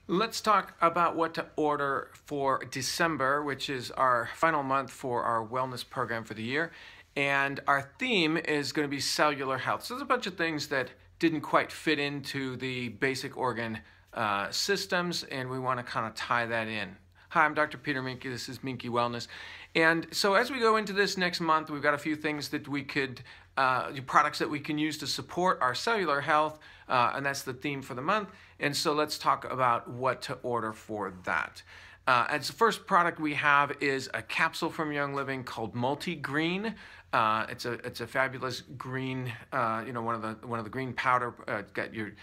Let's talk about what to order for December, which is our final month for our wellness program for the year. And our theme is going to be cellular health. So there's a bunch of things that didn't quite fit into the basic organ systems, and we want to kind of tie that in. Hi, I'm Dr. Peter Minke. This is Minke Wellness. And so as we go into this next month, we've got a few things that we could, products that we can use to support our cellular health, and that's the theme for the month. And so let's talk about what to order for that. As the first product we have is a capsule from Young Living called MultiGreen. It's a fabulous green, one of the green powder. It's got your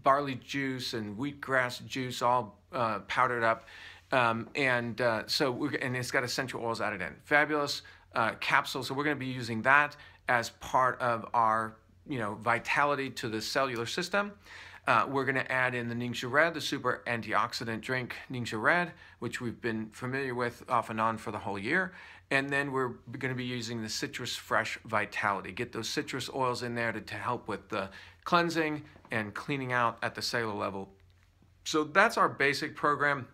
barley juice and wheatgrass juice all powdered up. And it's got essential oils added in. Fabulous capsule. So we're going to be using that as part of our, vitality to the cellular system. We're going to add in the NingXia Red, the super antioxidant drink NingXia Red, which we've been familiar with off and on for the whole year. And then we're going to be using the CitrusFresh Vitality. Get those citrus oils in there to help with the cleansing and cleaning out at the cellular level. So that's our basic program.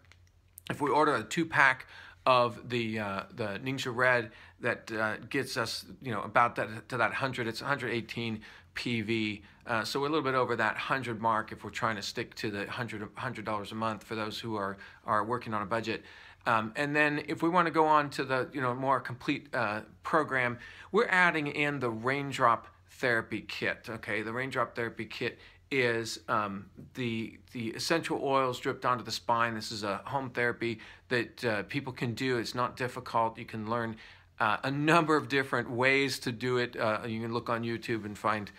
If we order a 2-pack of the NingXia Red, that gets us, about that to that 100. It's 118 PV. So we're a little bit over that 100 mark if we're trying to stick to the $100 a month for those who are working on a budget. And then if we want to go on to the more complete program, we're adding in the Raindrop Therapy Kit. Okay, the Raindrop Therapy Kit is the essential oils dripped onto the spine. This is a home therapy that people can do. It's not difficult. You can learn a number of different ways to do it. You can look on YouTube and find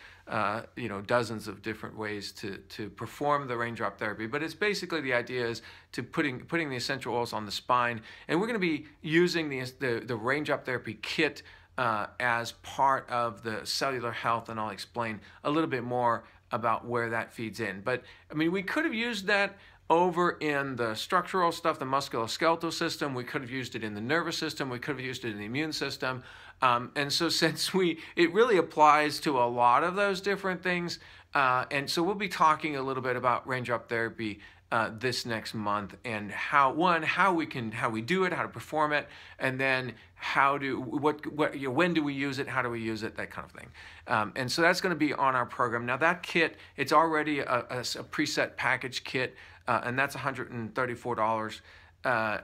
dozens of different ways to perform the raindrop therapy. But it's basically, the idea is to putting the essential oils on the spine, and we're going to be using the Raindrop Therapy Kit as part of the cellular health, and I'll explain a little bit more about where that feeds in. But I mean, we could have used that over in the structural stuff, the musculoskeletal system. We could have used it in the nervous system. We could have used it in the immune system. And so since it really applies to a lot of those different things. And so we'll be talking a little bit about raindrop therapy this next month, and how we do it, how to perform it, and then when do we use it, how do we use it, that kind of thing. And so that's going to be on our program. Now that kit, it's already a preset package kit, and that's $134.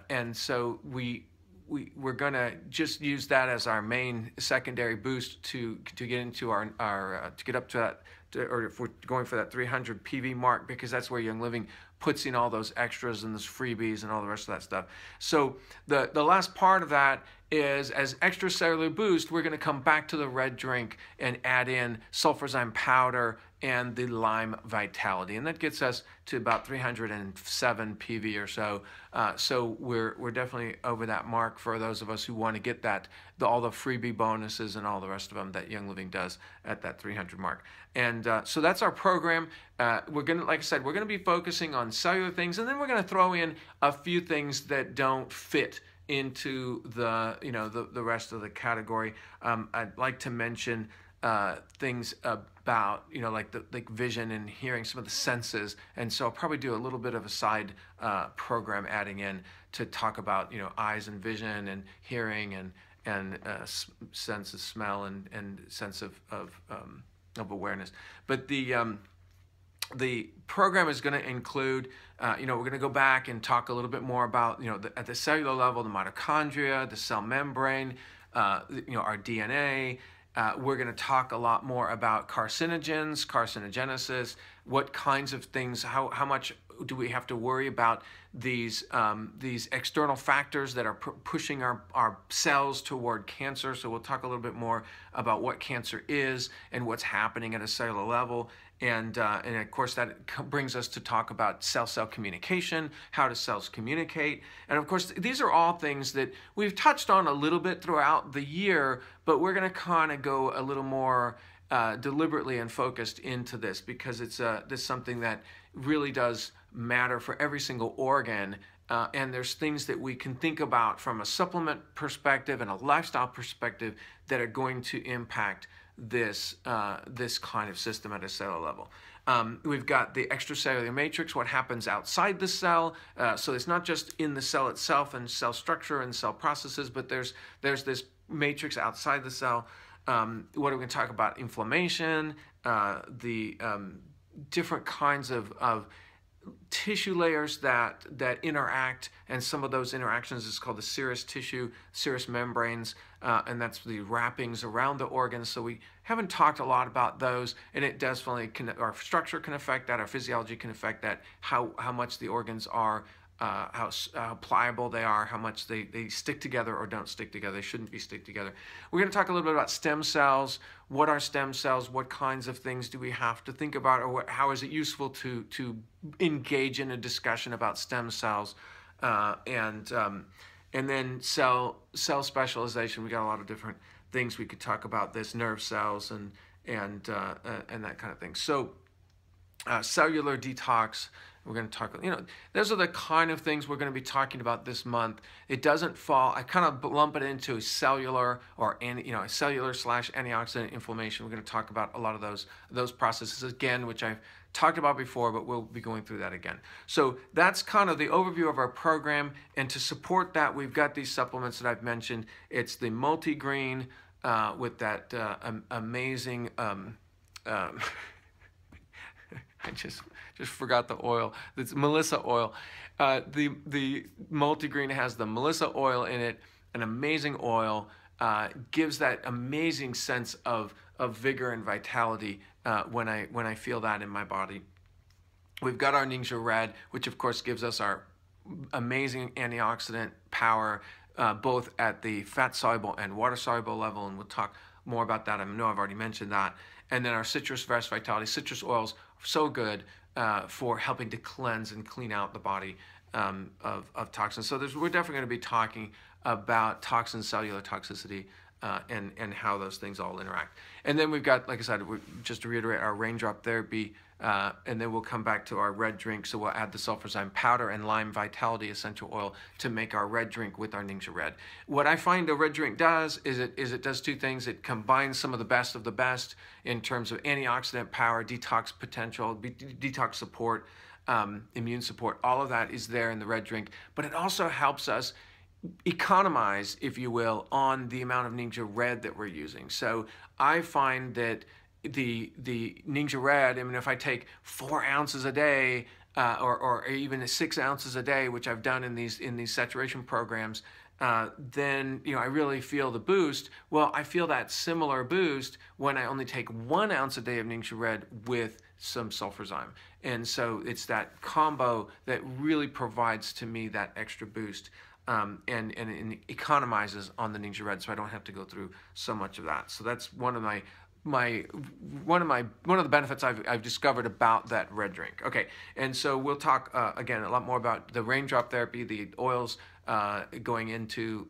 And so we're going to just use that as our main secondary boost to get into our to get up to that, or if we're going for that 300 PV mark, because that's where Young Living puts in all those extras and those freebies and all the rest of that stuff. So the last part of that is, as extracellular boost, we're going to come back to the red drink and add in Sulfurzyme Powder and the Lime Vitality, and that gets us to about 307 PV or so. So we're definitely over that mark for those of us who want to get all the freebie bonuses and all the rest of them that Young Living does at that 300 mark. And so that's our program. We're gonna, like I said, we're gonna be focusing on cellular things, and then we're gonna throw in a few things that don't fit into the rest of the category. I'd like to mention things about like vision and hearing, some of the senses, and so I'll probably do a little bit of a side program adding in to talk about eyes and vision and hearing and sense of smell and sense of awareness. But the program is going to include, we're going to go back and talk a little bit more about, at the cellular level, the mitochondria, the cell membrane, our DNA. We're going to talk a lot more about carcinogens, carcinogenesis, what kinds of things, how much do we have to worry about these external factors that are pushing our cells toward cancer. So we'll talk a little bit more about what cancer is and what's happening at a cellular level. And of course, that brings us to talk about cell-cell communication. How do cells communicate? And of course, these are all things that we've touched on a little bit throughout the year, but we're going to kind of go a little more deliberately and focused into this, because it's something that really does matter for every single organ. And there's things that we can think about from a supplement perspective and a lifestyle perspective that are going to impact this kind of system at a cellular level. We've got the extracellular matrix, what happens outside the cell. So it's not just in the cell itself and cell structure and cell processes, but there's this matrix outside the cell. What are we going to talk about? Inflammation, the different kinds of tissue layers that interact, and some of those interactions is called the serous tissue, serous membranes, and that's the wrappings around the organs. So we haven't talked a lot about those, and it definitely our structure can affect that, our physiology can affect that, how much the organs are, how pliable they are, how much they stick together or don't stick together. They shouldn't be stick together. We're going to talk a little bit about stem cells. What are stem cells? What kinds of things do we have to think about, or how is it useful to engage in a discussion about stem cells? And then cell specialization. We got a lot of different things we could talk about. This nerve cells and that kind of thing. So cellular detox. We're going to talk, those are the kind of things we're going to be talking about this month. It doesn't fall, I kind of lump it into cellular or, cellular/antioxidant inflammation. We're going to talk about a lot of those processes again, which I've talked about before, but we'll be going through that again. So that's kind of the overview of our program. And to support that, we've got these supplements that I've mentioned. It's the MultiGreen with that amazing, I just forgot the oil. It's Melissa oil. The MultiGreen has the Melissa oil in it, an amazing oil, gives that amazing sense of vigor and vitality when I feel that in my body. We've got our NingXia Red, which of course gives us our amazing antioxidant power, both at the fat-soluble and water-soluble level, and we'll talk more about that. I know I've already mentioned that. And then our CitrusFresh Vitality. Citrus oils are so good for helping to cleanse and clean out the body of toxins. So we're definitely going to be talking about toxins, cellular toxicity, and how those things all interact. And then we've got, like I said, just to reiterate, our Raindrop Therapy, and then we'll come back to our red drink. So we'll add the Sulfurzyme Powder and Lime Vitality Essential Oil to make our red drink with our NingXia Red. What I find a red drink does is it does two things. It combines some of the best in terms of antioxidant power, detox potential, detox support, immune support. All of that is there in the red drink, but it also helps us economize, if you will, on the amount of NingXia Red that we're using. So I find that the NingXia Red, I mean, if I take 4 ounces a day, or even 6 ounces a day, which I've done in these saturation programs, then I really feel the boost. Well, I feel that similar boost when I only take 1 ounce a day of NingXia Red with some Sulfurzyme. And so it's that combo that really provides to me that extra boost. And it economizes on the NingXia Red, so I don't have to go through so much of that. So that's one of the benefits I've discovered about that red drink. Okay, and so we'll talk again a lot more about the Raindrop Therapy, the oils going into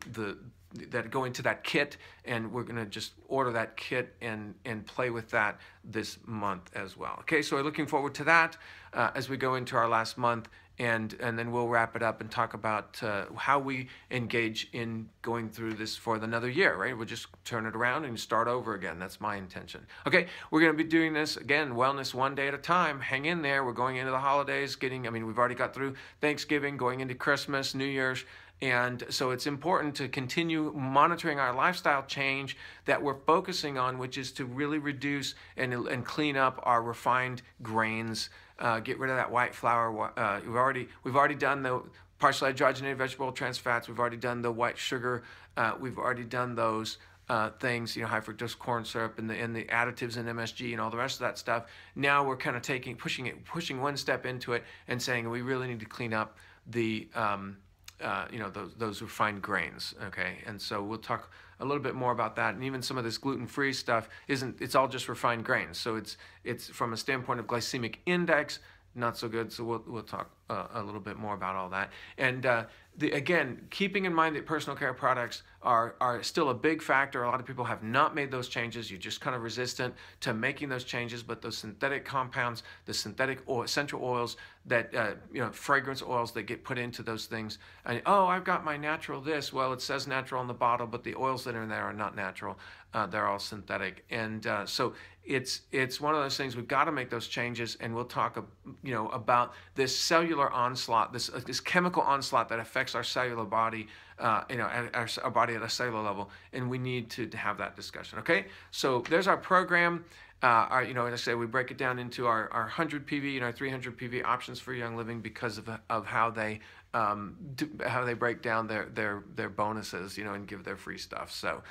that kit, and we're going to just order that kit and play with that this month as well. Okay, so we're looking forward to that as we go into our last month. And then we'll wrap it up and talk about how we engage in going through this for another year, right? We'll just turn it around and start over again. That's my intention. Okay, we're going to be doing this, again, wellness one day at a time. Hang in there. We're going into the holidays, we've already got through Thanksgiving, going into Christmas, New Year's. And so it's important to continue monitoring our lifestyle change that we're focusing on, which is to really reduce and clean up our refined grains, get rid of that white flour. We've already done the partially hydrogenated vegetable trans fats. We've already done the white sugar. We've already done those things, high fructose corn syrup and the additives in MSG and all the rest of that stuff. Now we're kind of pushing one step into it and saying we really need to clean up the those refined grains, okay? And so we'll talk a little bit more about that. And even some of this gluten-free stuff it's all just refined grains. So it's from a standpoint of glycemic index, not so good. So we'll talk a little bit more about all that. And again, keeping in mind that personal care products are still a big factor. A lot of people have not made those changes. You're just kind of resistant to making those changes. But those synthetic compounds, the synthetic essential oils, fragrance oils that get put into those things. And oh, I've got my natural this. Well, it says natural on the bottle, but the oils that are in there are not natural. They're all synthetic. And so it's one of those things. We've got to make those changes, and we'll talk about this cellular onslaught, this chemical onslaught that affects our cellular body, our body at a cellular level, and we need to have that discussion. Okay, so there's our program. As I say, we break it down into our 100 PV and our 300 PV options for Young Living because of how they break down their bonuses, and give their free stuff. So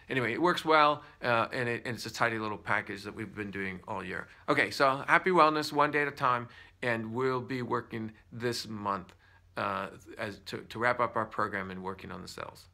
anyway, it works well, and it's a tidy little package that we've been doing all year. Okay, so happy wellness, one day at a time, and we'll be working this month to wrap up our program and working on the cells.